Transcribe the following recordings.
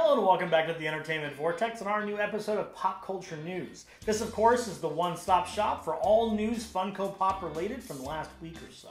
Hello and welcome back to the Entertainment Vortex and our new episode of Pop Culture News. This, of course, is the one-stop shop for all news Funko Pop related from the last week or so.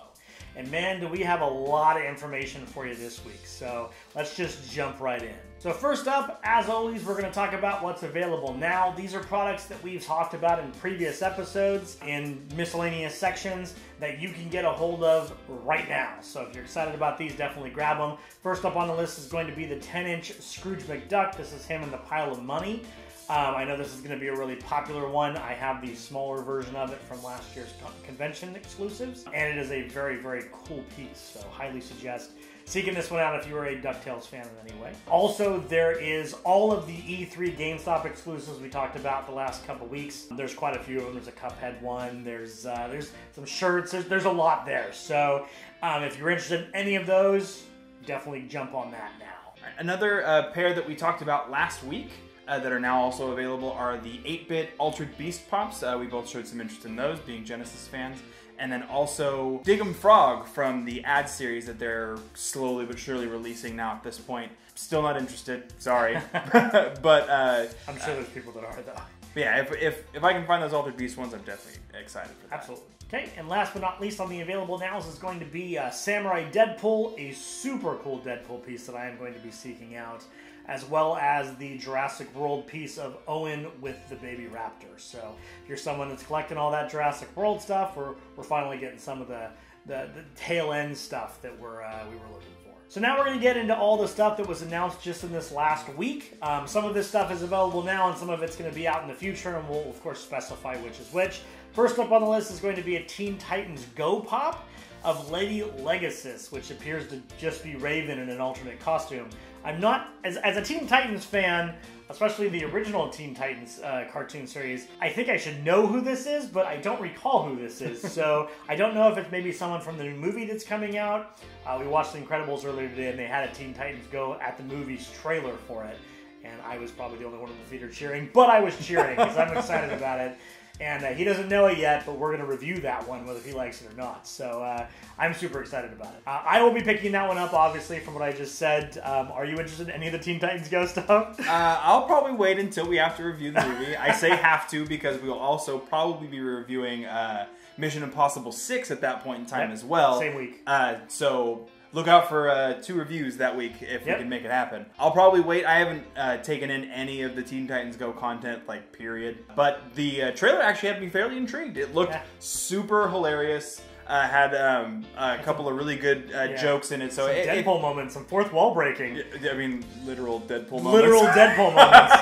And man, do we have a lot of information for you this week, so let's just jump right in. So first up, as always, we're going to talk about what's available now. These are products that we've talked about in previous episodes in miscellaneous sections that you can get a hold of right now. So if you're excited about these, definitely grab them. First up on the list is going to be the 10-inch Scrooge Mcduck. This is him in the pile of money. I know this is going to be a really popular one. I have the smaller version of it from last year's convention exclusives, and it is a very, very cool piece, so highly suggest seeking this one out if you are a DuckTales fan in any way. Also, there is all of the E3 GameStop exclusives we talked about the last couple weeks. There's quite a few of them. There's a Cuphead one. There's some shirts. There's a lot there. So if you're interested in any of those, definitely jump on that now. Another pair that we talked about last week that are now also available are the 8-bit Altered Beast Pops. We both showed some interest in those, being Genesis fans. And then also Dig'em Frog from the ad series that they're slowly but surely releasing now at this point. Still not interested, sorry. But I'm sure there's people that are though. Yeah, if I can find those Altered Beast ones, I'm definitely excited for that. Absolutely. Okay, and last but not least on the available nows is going to be Samurai Deadpool, a super cool Deadpool piece that I am going to be seeking out, as well as the Jurassic World piece of Owen with the baby raptor. So if you're someone that's collecting all that Jurassic World stuff, we're finally getting some of the tail end stuff that we were looking for. So now we're going to get into all the stuff that was announced just in this last week. Some of this stuff is available now and some of it's going to be out in the future, and we'll of course specify which is which. First up on the list is going to be a Teen Titans Go pop of Lady Legacy, which appears to just be Raven in an alternate costume. I'm not, as a Teen Titans fan, especially the original Teen Titans cartoon series, I think I should know who this is, but I don't recall who this is. So I don't know if it's maybe someone from the new movie that's coming out. We watched The Incredibles earlier today, and they had a Teen Titans Go at the movie's trailer for it. And I was probably the only one in the theater cheering, but I was cheering because I'm excited about it. And he doesn't know it yet, but we're going to review that one, whether he likes it or not. So I'm super excited about it. I will be picking that one up, obviously, from what I just said. Are you interested in any of the Teen Titans Go stuff? I'll probably wait until we have to review the movie. I say have to because we'll also probably be reviewing Mission Impossible 6 at that point in time as well. Same week. So look out for 2 reviews that week if we can make it happen. I'll probably wait. I haven't taken in any of the Teen Titans Go content, like, period. But the trailer actually had me fairly intrigued. It looked super hilarious. Had a couple of really good jokes in it. So some Deadpool moments, some fourth wall breaking. I mean, literal Deadpool moments. Literal Deadpool moments.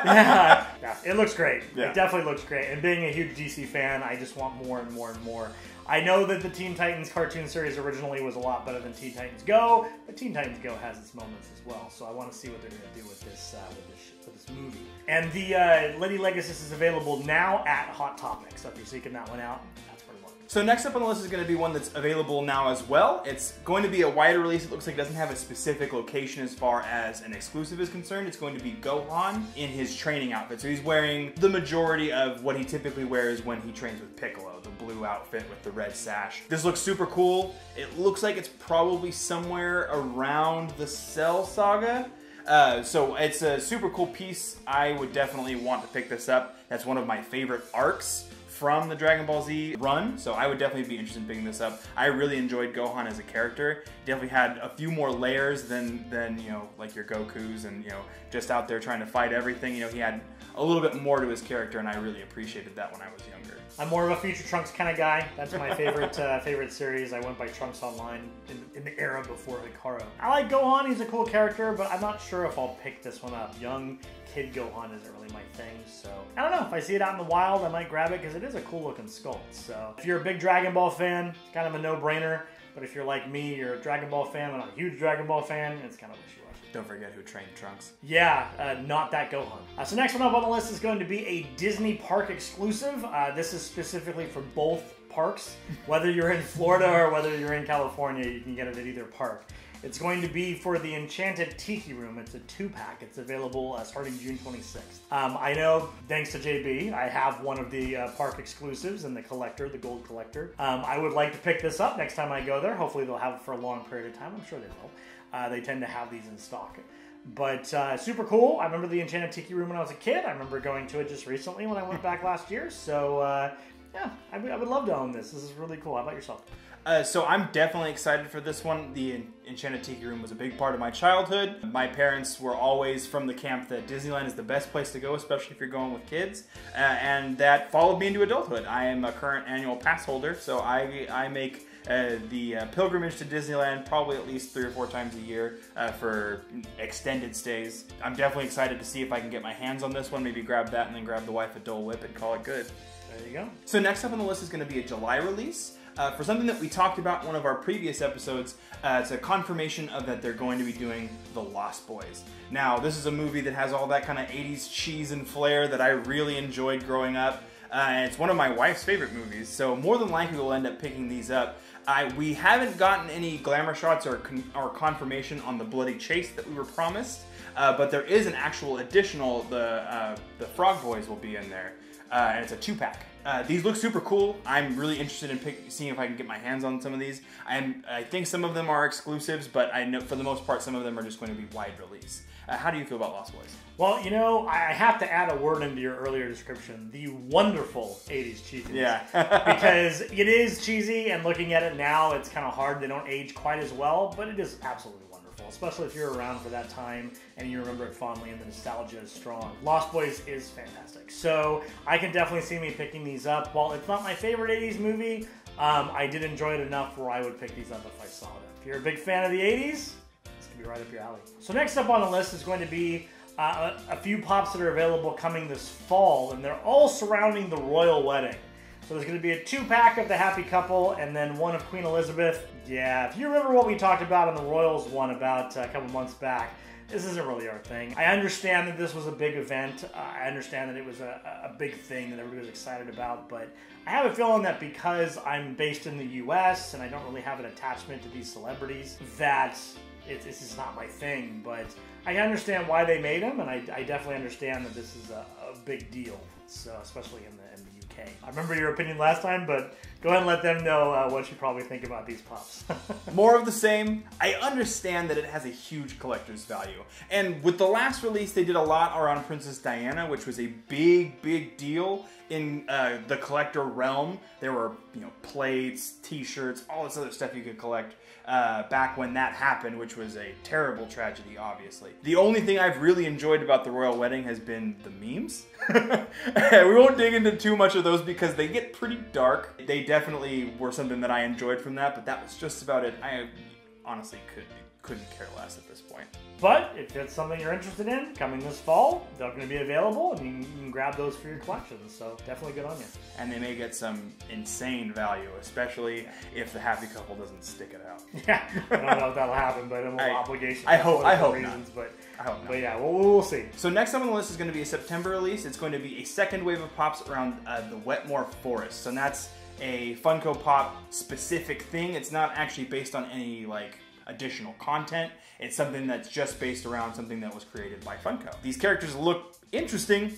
Yeah, it looks great. Yeah. It definitely looks great. And being a huge DC fan, I just want more and more and more. I know that the Teen Titans cartoon series originally was a lot better than Teen Titans Go, but Teen Titans Go has its moments as well. So I want to see what they're going to do with this movie. And the Lady Legacy is available now at Hot Topic. So if you're seeking that one out, that's pretty much. So next up on the list is going to be one that's available now as well. It's going to be a wider release. It looks like it doesn't have a specific location as far as an exclusive is concerned. It's going to be Gohan in his training outfit. So he's wearing the majority of what he typically wears when he trains with Piccolo, the blue outfit with the red sash. This looks super cool. It looks like it's probably somewhere around the Cell Saga. So it's a super cool piece. I would definitely want to pick this up. That's one of my favorite arcs from the Dragon Ball Z run, so I would definitely be interested in picking this up. I really enjoyed Gohan as a character. Definitely had a few more layers than you know, like your Gokus and, you know, just out there trying to fight everything. You know, he had a little bit more to his character, and I really appreciated that when I was younger. I'm more of a Future Trunks kind of guy. That's my favorite favorite series. I went by Trunks Online in the era before Hikaro. I like Gohan. He's a cool character, but I'm not sure if I'll pick this one up. Young kid Gohan isn't really my thing, so I don't know. If I see it out in the wild, I might grab it because it is a cool looking sculpt. So if you're a big Dragon Ball fan, it's kind of a no-brainer. But if you're like me, you're a Dragon Ball fan, and I'm a huge Dragon Ball fan, it's kind of wishy-washy. Don't forget who trained Trunks. Yeah, not that Gohan. So next one up on the list is going to be a Disney Park exclusive. This is specifically for both parks. Whether you're in Florida or whether you're in California, you can get it at either park. It's going to be for the Enchanted Tiki room. It's a 2-pack. It's available starting June 26th. I know, thanks to JB, I have one of the park exclusives and the collector, the gold collector. I would like to pick this up next time I go there. Hopefully they'll have it for a long period of time. I'm sure they will. They tend to have these in stock. But super cool. I remember the Enchanted Tiki room when I was a kid. I remember going to it just recently when I went back last year. So yeah, I would love to own this. This is really cool. How about yourself? So I'm definitely excited for this one. The Enchanted Tiki room was a big part of my childhood. My parents were always from the camp that Disneyland is the best place to go, especially if you're going with kids. And that followed me into adulthood. I am a current annual pass holder, so I make the pilgrimage to Disneyland probably at least 3 or 4 times a year for extended stays. I'm definitely excited to see if I can get my hands on this one, maybe grab that and then grab the wife a Dole Whip and call it good. There you go. So next up on the list is going to be a July release. For something that we talked about in one of our previous episodes, it's a confirmation of that they're going to be doing The Lost Boys. Now, this is a movie that has all that kind of 80s cheese and flair that I really enjoyed growing up. And it's one of my wife's favorite movies, so more than likely we'll end up picking these up. We haven't gotten any glamour shots or confirmation on the bloody chase that we were promised, but there is an actual additional, the Frog Boys will be in there, and it's a 2-pack. These look super cool. I'm really interested in seeing if I can get my hands on some of these. I think some of them are exclusives, but I know for the most part some of them are just going to be wide release. How do you feel about Lost Boys? Well, you know, I have to add a word into your earlier description, the wonderful 80s cheesiness. Yeah. Because it is cheesy, and looking at it now, it's kind of hard. They don't age quite as well, but it is absolutely wonderful, especially if you're around for that time and you remember it fondly and the nostalgia is strong. Lost Boys is fantastic. So I can definitely see me picking these up. While it's not my favorite 80s movie, I did enjoy it enough where I would pick these up if I saw them. If you're a big fan of the 80s, be right up your alley. So next up on the list is going to be a few pops that are available coming this fall, and they're all surrounding the royal wedding. So there's going to be a 2-pack of the Happy Couple and then one of Queen Elizabeth. Yeah, if you remember what we talked about in the Royals one about a couple months back, this isn't really our thing. I understand that this was a big event. I understand that it was a big thing that everybody was excited about, but I have a feeling that because I'm based in the US and I don't really have an attachment to these celebrities, that this is not my thing, but I understand why they made them, and I definitely understand that this is a big deal, so especially in the UK. I remember your opinion last time, but go ahead and let them know what you probably think about these pops. More of the same. I understand that it has a huge collector's value, and with the last release, they did a lot around Princess Diana, which was a big deal in the collector realm. There were, plates, t-shirts, all this other stuff you could collect back when that happened, which was a terrible tragedy, obviously. The only thing I've really enjoyed about the royal wedding has been the memes. We won't dig into too much of those because they get pretty dark. They definitely were something that I enjoyed from that, but that was just about it. I honestly couldn't care less at this point. But if it's something you're interested in, coming this fall, they're going to be available, and you can grab those for your collection. So definitely good on you. And they may get some insane value, especially if the Happy Couple doesn't stick it out. Yeah, I don't know if that'll happen, but it'll obligation. I hope reasons, not. I hope not. But yeah, we'll see. So next up on the list is going to be a September release. It's going to be a second wave of pops around the Wetmore Forest. And that's a Funko Pop specific thing. It's not actually based on any additional content. It's something that's just based around something that was created by Funko. These characters look interesting.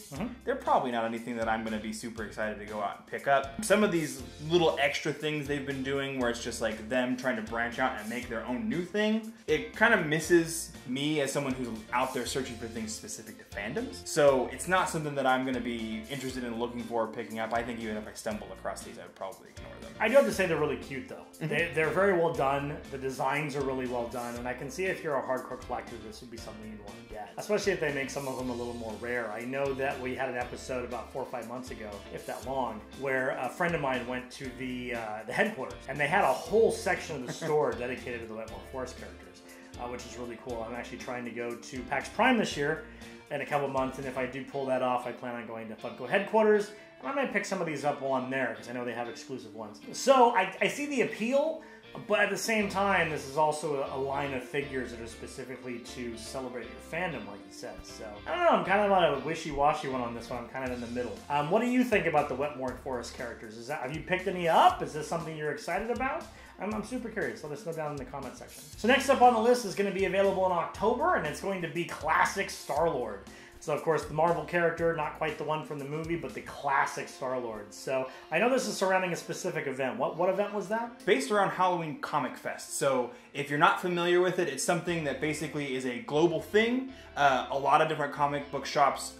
They're probably not anything that I'm going to be super excited to go out and pick up. Some of these little extra things they've been doing where it's just like them trying to branch out and make their own new thing, it kind of misses me as someone who's out there searching for things specific to fandoms. So it's not something that I'm going to be interested in looking for or picking up. I think even if I stumbled across these, I would probably ignore them. I do have to say they're really cute though. They're very well done. The designs are really well done, and I can see if you're a hardcore collector, this would be something you'd want to get. Especially if they make some of them a little more rare. I know that we had an episode about 4 or 5 months ago, if that long, where a friend of mine went to the headquarters, and they had a whole section of the store dedicated to the Wetmore Forest characters, which is really cool. I'm actually trying to go to PAX Prime this year in a couple months, and if I do pull that off, I plan on going to Funko headquarters, and I might pick some of these up while I'm there, because I know they have exclusive ones. So I see the appeal, but at the same time, this is also a line of figures that are specifically to celebrate your fandom, like you said. So, I don't know, I'm kind of on a wishy-washy one on this one. I'm kind of in the middle. What do you think about the Wetmore Forest characters? Have you picked any up? Is this something you're excited about? I'm super curious. Let us know down in the comment section. So next up on the list is going to be available in October, and it's going to be Classic Star-Lord. So of course the Marvel character, not quite the one from the movie, but the classic Star-Lord. So I know this is surrounding a specific event. What event was that? Based around Halloween Comic Fest. So if you're not familiar with it, it's something that basically is a global thing. A lot of different comic book shops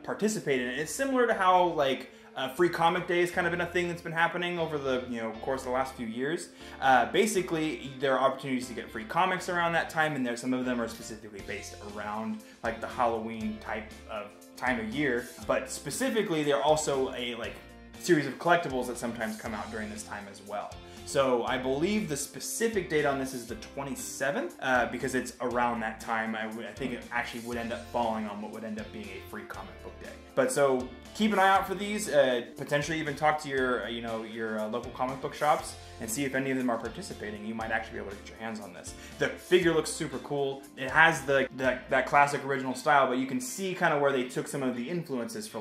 participate in it. It's similar to how like Free Comic Day has kind of been a thing that's been happening over the course of the last few years. Basically, there are opportunities to get free comics around that time, and some of them are specifically based around like the Halloween type of time of year. But specifically, there are also a series of collectibles that sometimes come out during this time as well. So I believe the specific date on this is the 27th, because it's around that time. I think it actually would end up falling on what would end up being a free comic book day. But so keep an eye out for these. Potentially even talk to your local comic book shops and see if any of them are participating. You might actually be able to get your hands on this. The figure looks super cool. It has that classic original style, but you can see kind of where they took some of the influences for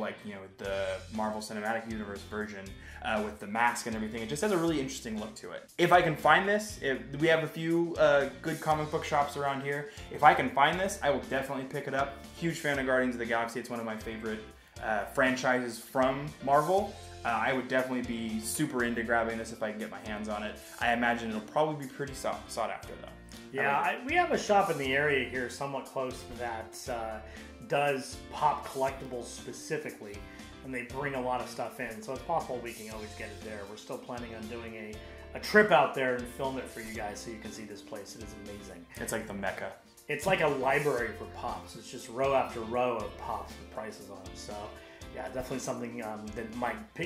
the Marvel Cinematic Universe version with the mask and everything. It just has a really interesting look to it. If I can find this, we have a few good comic book shops around here. If I can find this, I will definitely pick it up. Huge fan of Guardians of the Galaxy. It's one of my favorite franchises from Marvel. I would definitely be super into grabbing this if I can get my hands on it. I imagine it'll probably be pretty sought after though. Yeah, we have a shop in the area here somewhat close to that does pop collectibles specifically, and they bring a lot of stuff in, so it's possible we can always get it there. We're still planning on doing a trip out there and film it for you guys so you can see this place. It is amazing. It's like the Mecca. It's like a library for Pops. It's just row after row of Pops with prices on them. So yeah, definitely something that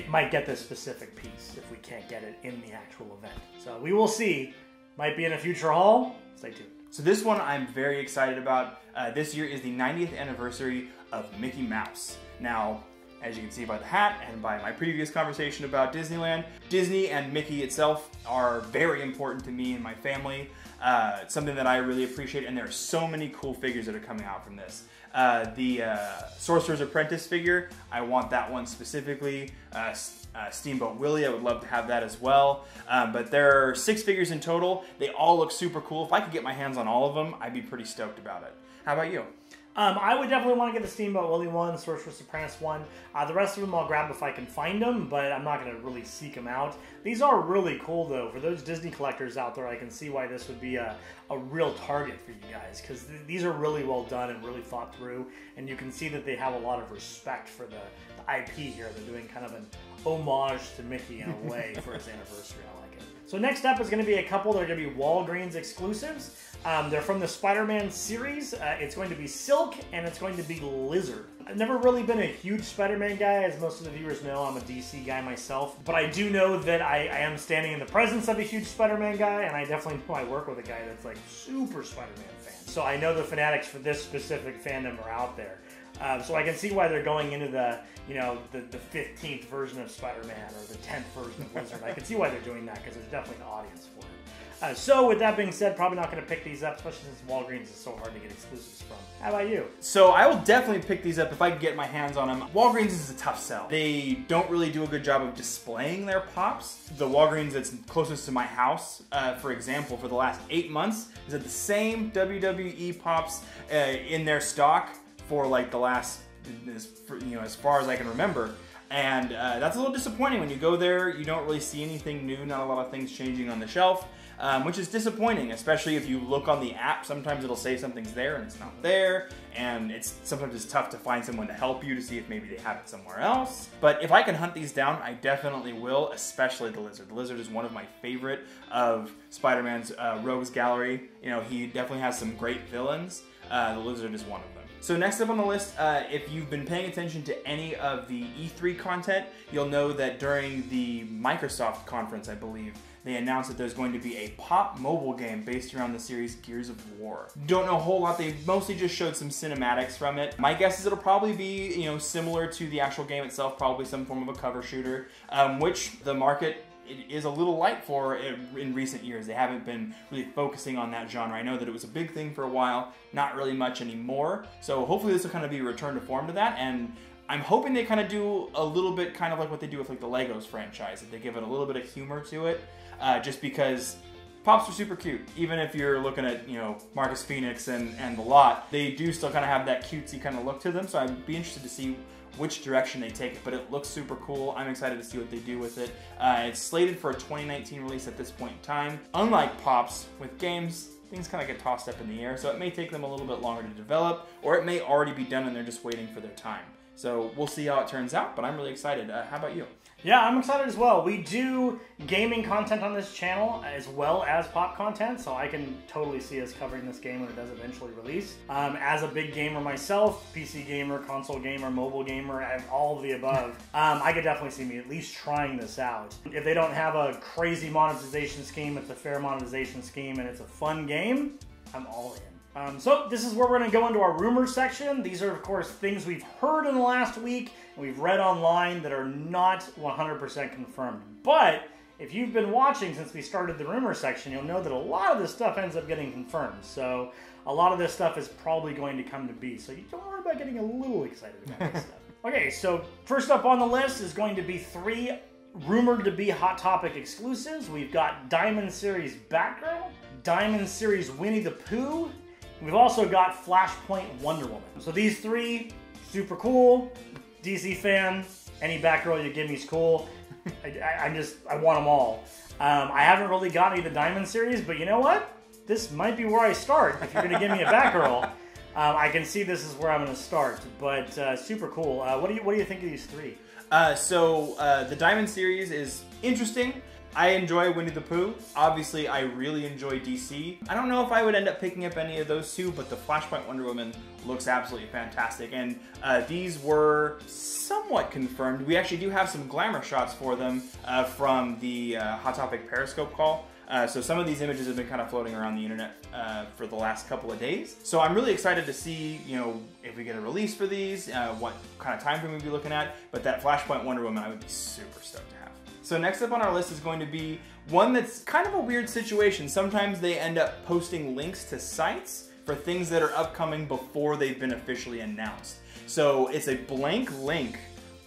might get this specific piece if we can't get it in the actual event. So we will see. Might be in a future haul. Stay tuned. So this one I'm very excited about. This year is the 90th anniversary of Mickey Mouse. Now, as you can see by the hat and by my previous conversation about Disneyland, Disney and Mickey itself are very important to me and my family. It's something that I really appreciate, and there are so many cool figures that are coming out from this. The Sorcerer's Apprentice figure, I want that one specifically. Steamboat Willie, I would love to have that as well. But there are 6 figures in total. They all look super cool. If I could get my hands on all of them, I'd be pretty stoked about it. How about you? I would definitely want to get the Steamboat Willie one, the Sorcerer's Apprentice one. The rest of them I'll grab if I can find them, but I'm not going to really seek them out. These are really cool, though. For those Disney collectors out there, I can see why this would be a real target for you guys, because these are really well done and really thought through, and you can see that they have a lot of respect for the IP here. They're doing kind of an homage to Mickey in a way for his anniversary. I like it. So next up is going to be a couple that are going to be Walgreens exclusives. They're from the Spider-Man series. It's going to be Silk, and it's going to be Lizard. I've never really been a huge Spider-Man guy, as most of the viewers know. I'm a DC guy myself, but I do know that I am standing in the presence of a huge Spider-Man guy, and I definitely know I work with a guy that's like super Spider-Man fan. So I know the fanatics for this specific fandom are out there. So I can see why they're going into the 15th version of Spider-Man or the 10th version of Lizard. I can see why they're doing that, because there's definitely an audience for it. So with that being said, probably not going to pick these up, especially since Walgreens is so hard to get exclusives from. How about you? So I will definitely pick these up if I can get my hands on them. Walgreens is a tough sell. They don't really do a good job of displaying their Pops. The Walgreens that's closest to my house, for example, for the last 8 months, is at the same WWE Pops in their stock for like the last, as far as I can remember. And that's a little disappointing. When you go there, you don't really see anything new, not a lot of things changing on the shelf. Which is disappointing, especially if you look on the app. Sometimes it'll say something's there and it's not there, and sometimes it's tough to find someone to help you to see if maybe they have it somewhere else. But if I can hunt these down, I definitely will, especially the Lizard. The Lizard is one of my favorite of Spider-Man's Rogues Gallery. He definitely has some great villains. The Lizard is one of them. So next up on the list, if you've been paying attention to any of the E3 content, you'll know that during the Microsoft conference, I believe, they announced that there's going to be a Pop mobile game based around the series Gears of War. Don't know a whole lot. They mostly just showed some cinematics from it. My guess is it'll probably be, similar to the actual game itself, probably some form of a cover shooter, which the market is a little light for in recent years. They haven't been really focusing on that genre. I know that it was a big thing for a while, not really much anymore. So hopefully this will kind of be a return to form to that, and I'm hoping they kind of do a little bit kind of like what they do with like the Legos franchise, that they give it a little bit of humor to it, just because Pops are super cute. Even if you're looking at, you know, Marcus Phoenix and the lot, they do still kind of have that cutesy kind of look to them. So I'd be interested to see which direction they take it, but it looks super cool. I'm excited to see what they do with it. It's slated for a 2019 release at this point in time. Unlike Pops, with games, things kind of get tossed up in the air, so it may take them a little bit longer to develop, or it may already be done and they're just waiting for their time. So we'll see how it turns out, but I'm really excited. How about you? Yeah, I'm excited as well. We do gaming content on this channel as well as pop content, so I can totally see us covering this game when it does eventually release. As a big gamer myself, PC gamer, console gamer, mobile gamer, and all of the above, I could definitely see me at least trying this out. If they don't have a crazy monetization scheme, it's a fair monetization scheme, and it's a fun game, I'm all in. So this is where we're going to go into our rumors section. These are, of course, things we've heard in the last week and we've read online that are not 100% confirmed. But if you've been watching since we started the rumor section, you'll know that a lot of this stuff ends up getting confirmed. So a lot of this stuff is probably going to come to be. So you don't worry about getting a little excited about this stuff. Okay, so first up on the list is going to be 3 rumored to be Hot Topic exclusives. We've got Diamond Series Batgirl, Diamond Series Winnie the Pooh. We've also got Flashpoint Wonder Woman. So these 3, super cool. DC fan, any Batgirl you give me is cool. I want them all. I haven't really got any of the Diamond series, but you know what? This might be where I start. If you're gonna give me a Batgirl, I can see this is where I'm gonna start. But super cool. What do you think of these 3? The Diamond series is interesting. I enjoy Winnie the Pooh. Obviously, I really enjoy DC. I don't know if I would end up picking up any of those 2, but the Flashpoint Wonder Woman looks absolutely fantastic. And these were somewhat confirmed. We actually do have some glamour shots for them from the Hot Topic Periscope call. So some of these images have been kind of floating around the internet for the last couple of days. So I'm really excited to see, you know, if we get a release for these, what kind of time frame we'd be looking at. But that Flashpoint Wonder Woman, I would be super stoked to have. So next up on our list is going to be one that's kind of a weird situation. Sometimes they end up posting links to sites for things that are upcoming before they've been officially announced. So it's a blank link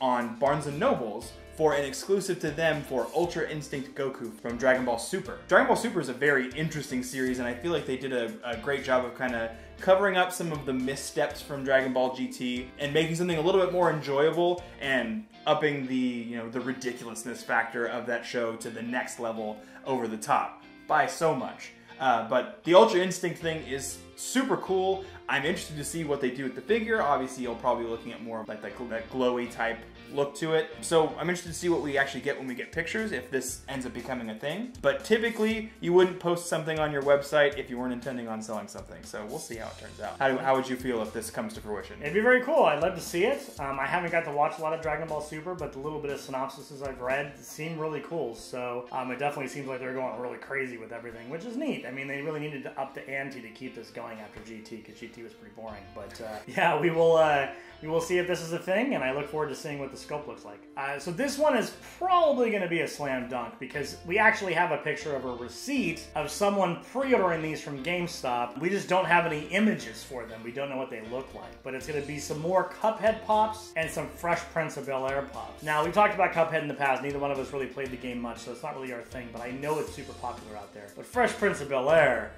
on Barnes & Noble's for an exclusive to them for Ultra Instinct Goku from Dragon Ball Super. Dragon Ball Super is a very interesting series, and I feel like they did a great job of kind of covering up some of the missteps from Dragon Ball GT and making something a little bit more enjoyable and upping the, you know, the ridiculousness factor of that show to the next level over the top by so much. But the Ultra Instinct thing is super cool. I'm interested to see what they do with the figure. Obviously, you'll probably be looking at more like that glowy type look to it. So I'm interested to see what we actually get when we get pictures, if this ends up becoming a thing. But typically, you wouldn't post something on your website if you weren't intending on selling something. So we'll see how it turns out. How would you feel if this comes to fruition? It'd be very cool. I'd love to see it. I haven't got to watch a lot of Dragon Ball Super, but the little bit of synopsises I've read seem really cool. So it definitely seems like they're going really crazy with everything, which is neat. I mean, they really needed to up the ante to keep this going after GT, because GT was pretty boring. But yeah, we will see if this is a thing, and I look forward to seeing what the scope looks like. So this one is probably going to be a slam dunk, because we actually have a picture of a receipt of someone pre-ordering these from GameStop. We just don't have any images for them. We don't know what they look like. But it's going to be some more Cuphead Pops and some Fresh Prince of Bel-Air Pops. Now, we've talked about Cuphead in the past. Neither one of us really played the game much, so it's not really our thing. But I know it's super popular out there. But Fresh Prince of Bel-Air,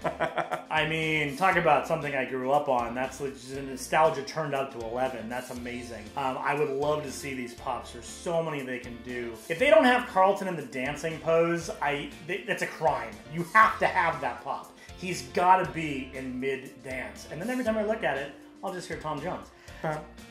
I mean, talk about something I grew up on. That's nostalgia turned up to 11. That's amazing. I would love to see these Pops. There's so many they can do. If they don't have Carlton in the dancing pose, that's a crime. You have to have that Pop. He's got to be in mid-dance. And then every time I look at it, I'll just hear Tom Jones.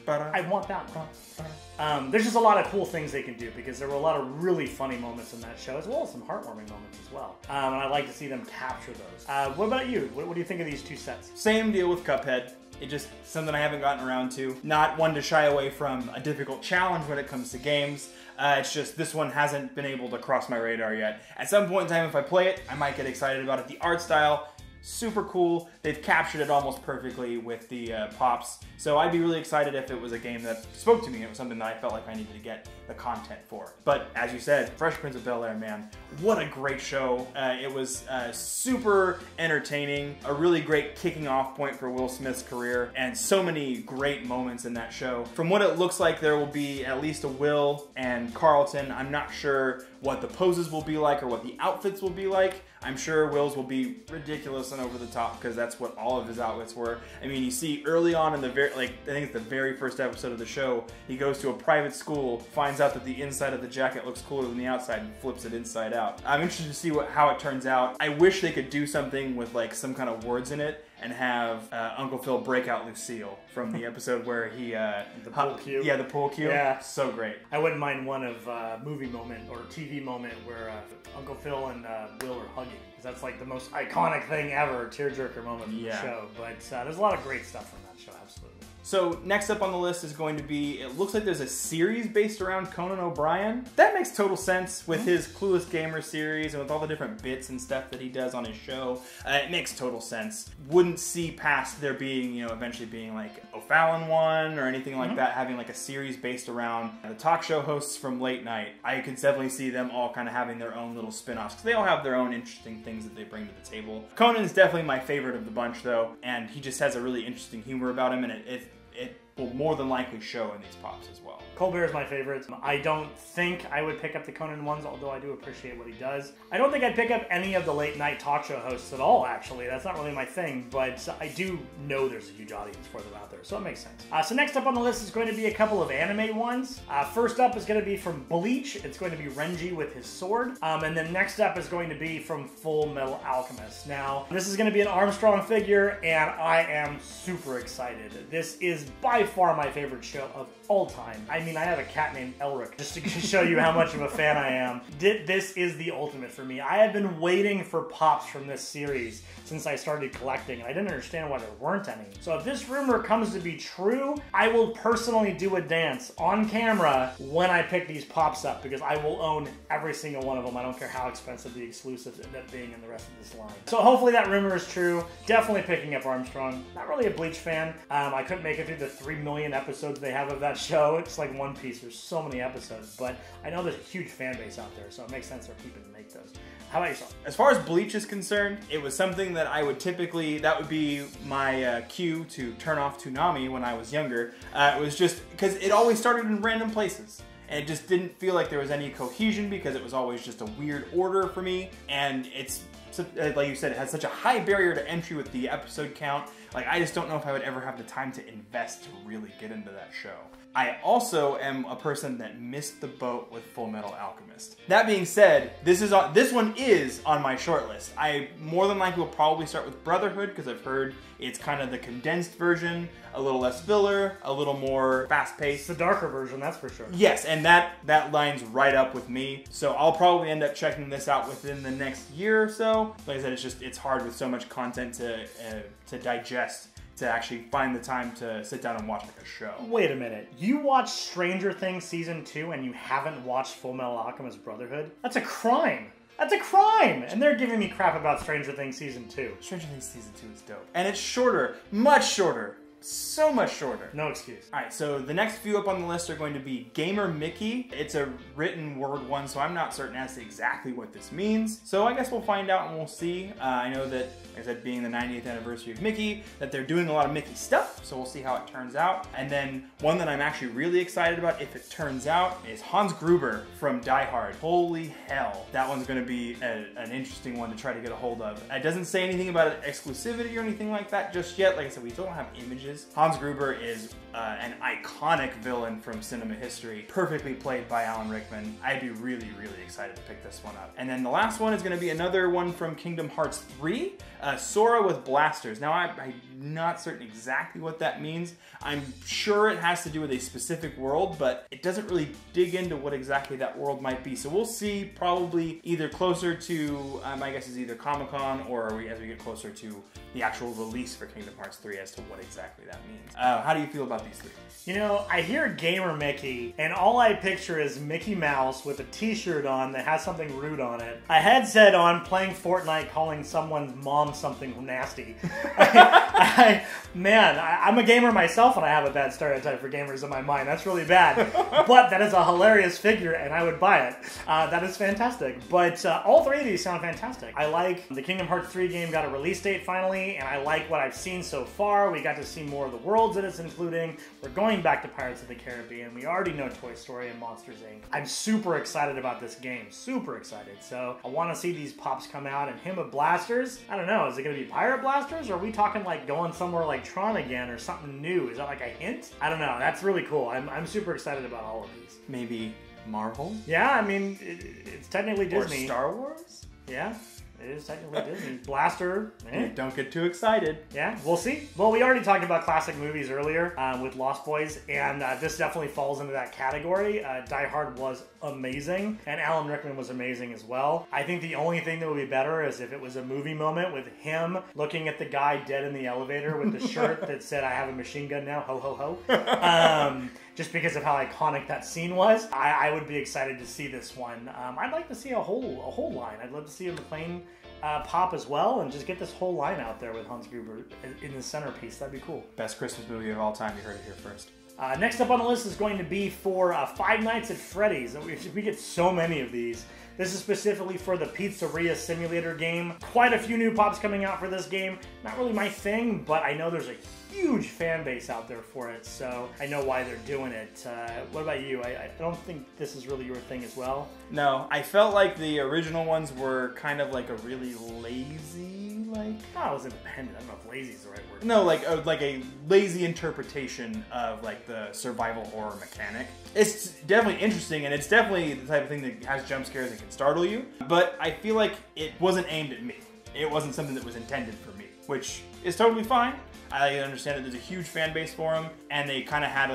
I want that one. There's just a lot of cool things they can do, because there were a lot of really funny moments in that show, as well as some heartwarming moments as well. And I'd like to see them capture those. What about you? What do you think of these 2 sets? Same deal with Cuphead. It just something I haven't gotten around to. Not one to shy away from a difficult challenge when it comes to games. It's just this one hasn't been able to cross my radar yet. At some point in time, if I play it, I might get excited about it. The art style, super cool. They've captured it almost perfectly with the Pops. So I'd be really excited if it was a game that spoke to me. It was something that I felt like I needed to get the content for. But as you said, Fresh Prince of Bel-Air, man, What a great show. It was super entertaining, a really great kicking off point for Will Smith's career, and so many great moments in that show. From what it looks like, there will be at least a Will and Carlton. I'm not sure what the poses will be like or what the outfits will be like. I'm sure Will's will be ridiculous and over the top because that's what all of his outfits were. I mean, you see early on in the I think it's the very first episode of the show, he goes to a private school, finds out that the inside of the jacket looks cooler than the outside and flips it inside out. I'm interested to see how it turns out. I wish they could do something with like some kind of words in it and have Uncle Phil break out Lucille from the episode where he... the pool cue. Yeah, the pool cue. Yeah. So great. I wouldn't mind one of movie moment or TV moment where Uncle Phil and Will are hugging. Because that's like the most iconic thing ever, tearjerker moment from the show. But there's a lot of great stuff from that show, absolutely. So next up on the list is going to be, it looks like there's a series based around Conan O'Brien. That makes total sense with his Clueless Gamer series and with all the different bits and stuff that he does on his show. It makes total sense. Wouldn't see past there being, eventually being like O'Fallon one or anything like that, having like a series based around the talk show hosts from late night. I could definitely see them all kind of having their own little spin-offs because they all have their own interesting things that they bring to the table. Conan's definitely my favorite of the bunch though, and he just has a really interesting humor about him, and it will more than likely show in these pops as well. Colbert is my favorite. I don't think I would pick up the Conan ones, although I do appreciate what he does. I don't think I'd pick up any of the late night talk show hosts at all, actually. That's not really my thing, but I do know there's a huge audience for them out there, so it makes sense. So next up on the list is going to be a couple of anime ones. First up is going to be from Bleach. It's going to be Renji with his sword. And then next up is going to be from Full Metal Alchemist. Now, this is going to be an Armstrong figure, and I am super excited. This is by far my favorite show of all time. I mean, I have a cat named Elric, just to show you how much of a fan I am. This is the ultimate for me. I have been waiting for pops from this series since I started collecting, and I didn't understand why there weren't any. So if this rumor comes to be true, I will personally do a dance on camera when I pick these pops up, because I will own every single one of them. I don't care how expensive the exclusives end up being in the rest of this line. So hopefully that rumor is true. Definitely picking up Armstrong. Not really a Bleach fan. I couldn't make it through the 3 million episodes they have of that show. It's like One Piece. There's so many episodes, but I know there's a huge fan base out there, so it makes sense they're keeping to make those. How about yourself? As far as Bleach is concerned, it was something that I would typically, that would be my cue to turn off Toonami when I was younger. It was just, because it always started in random places. And it just didn't feel like there was any cohesion because it was always just a weird order for me. And it's, like you said, it has such a high barrier to entry with the episode count. Like, I just don't know if I would ever have the time to invest to really get into that show. I also am a person that missed the boat with Full Metal Alchemist. That being said, this one is on my short list. I more than likely will probably start with Brotherhood because I've heard it's kind of the condensed version, a little less filler, a little more fast-paced. It's the darker version, that's for sure. Yes, and that lines right up with me. So I'll probably end up checking this out within the next year or so. Like I said, it's hard with so much content to digest, to actually find the time to sit down and watch like a show. Wait a minute. You watched Stranger Things Season 2 and you haven't watched Full Metal Alchemist Brotherhood? That's a crime. That's a crime! And they're giving me crap about Stranger Things Season 2. Stranger Things Season 2 is dope. And it's shorter. Much shorter. So much shorter. No excuse. Alright, so the next few up on the list are going to be Gamer Mickey. It's a written word one, so I'm not certain as to exactly what this means. So I guess we'll find out and we'll see. I know that, like I said, being the 90th anniversary of Mickey, that they're doing a lot of Mickey stuff, so we'll see how it turns out. And then one that I'm actually really excited about, if it turns out, is Hans Gruber from Die Hard. Holy hell. That one's going to be an interesting one to try to get a hold of. It doesn't say anything about exclusivity or anything like that just yet. Like I said, we don't have images. Hans Gruber is an iconic villain from cinema history, perfectly played by Alan Rickman. I'd be really, really excited to pick this one up. And then the last one is going to be another one from Kingdom Hearts 3, Sora with blasters. Now, I'm not certain exactly what that means. I'm sure it has to do with a specific world, but it doesn't really dig into what exactly that world might be. So we'll see probably either closer to, my guess is either Comic-Con or as we get closer to the actual release for Kingdom Hearts 3 as to what exactly exactly that means. How do you feel about these three? You know, I hear Gamer Mickey, and all I picture is Mickey Mouse with a t-shirt on that has something rude on it, a headset on, playing Fortnite, calling someone's mom something nasty. Man, I'm a gamer myself, and I have a bad stereotype for gamers in my mind. That's really bad. But that is a hilarious figure, and I would buy it. That is fantastic. But all three of these sound fantastic. I like the Kingdom Hearts 3 game got a release date finally, and I like what I've seen so far. We got to see more of the worlds that it's including. We're going back to Pirates of the Caribbean. We already know Toy Story and Monsters, Inc. I'm super excited about this game. Super excited. So I want to see these pops come out, and him with blasters. I don't know. Is it going to be pirate blasters, or are we talking like going somewhere like Tron again or something new? Is that like a hint? I don't know. That's really cool. I'm super excited about all of these. Maybe Marvel? Yeah, I mean, it's technically Disney. Or Star Wars? Yeah. It is technically Disney. Blaster. Don't get too excited. Yeah, we'll see. Well, we already talked about classic movies earlier with Lost Boys, and this definitely falls into that category. Die Hard was amazing, and Alan Rickman was amazing as well. I think the only thing that would be better is if it was a movie moment with him looking at the guy dead in the elevator with the shirt that said, "I have a machine gun now, ho ho ho." Just because of how iconic that scene was, I would be excited to see this one. I'd like to see a whole line. I'd love to see a McClane pop as well, and just get this whole line out there with Hans Gruber in the centerpiece. That'd be cool. Best Christmas movie of all time. You heard it here first. Next up on the list is going to be for Five Nights at Freddy's. We get so many of these. This is specifically for the Pizzeria Simulator game. Quite a few new pops coming out for this game. Not really my thing, but I know there's a huge fan base out there for it, so I know why they're doing it. What about you? I don't think this is really your thing as well. No, I felt like the original ones were kind of like a really lazy, like... Oh, it was independent. I don't know if lazy is the right word. No, like a lazy interpretation of like the survival horror mechanic. It's definitely interesting, and it's definitely the type of thing that has jump scares and can startle you, but I feel like it wasn't aimed at me. It wasn't something that was intended for me, which is totally fine. I understand that there's a huge fan base for them, and they kind of had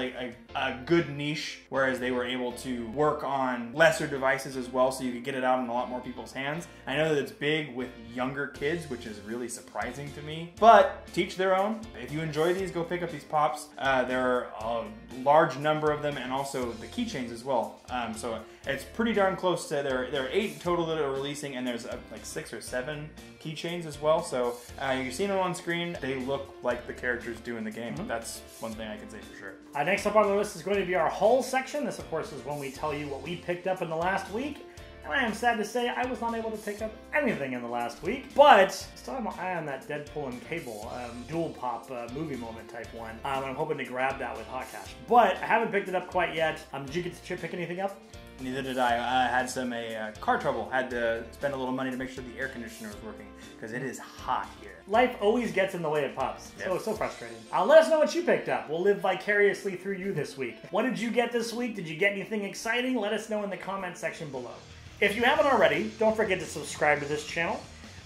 a good niche, whereas they were able to work on lesser devices as well, so you could get it out in a lot more people's hands. I know that it's big with younger kids, which is really surprising to me, but teach their own. If you enjoy these, go pick up these pops. There are a large number of them, and also the keychains as well. So it's pretty darn close to, there are 8 total that are releasing, and there's like 6 or 7 keychains as well. So you're seeing them on screen. They look like the characters do in the game. That's one thing I can say for sure. Next up on the list is going to be our haul section. This, of course, is when we tell you what we picked up in the last week. And I am sad to say I was not able to pick up anything in the last week, but still have my eye on that Deadpool and Cable dual pop movie moment type one. I'm hoping to grab that with Hot Cash, but I haven't picked it up quite yet. Did you get to pick anything up? Neither did I. I had some car trouble. Had to spend a little money to make sure the air conditioner was working because it is hot here. Life always gets in the way of pops. Yep. So frustrating. Let us know what you picked up. We'll live vicariously through you this week. What did you get this week? Did you get anything exciting? Let us know in the comment section below. If you haven't already, don't forget to subscribe to this channel.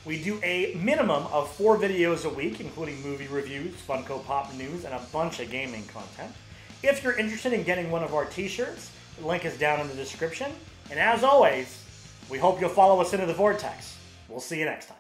We do a minimum of 4 videos a week, including movie reviews, Funko Pop news, and a bunch of gaming content. If you're interested in getting one of our t-shirts, the link is down in the description. And as always, we hope you'll follow us into the Vortex. We'll see you next time.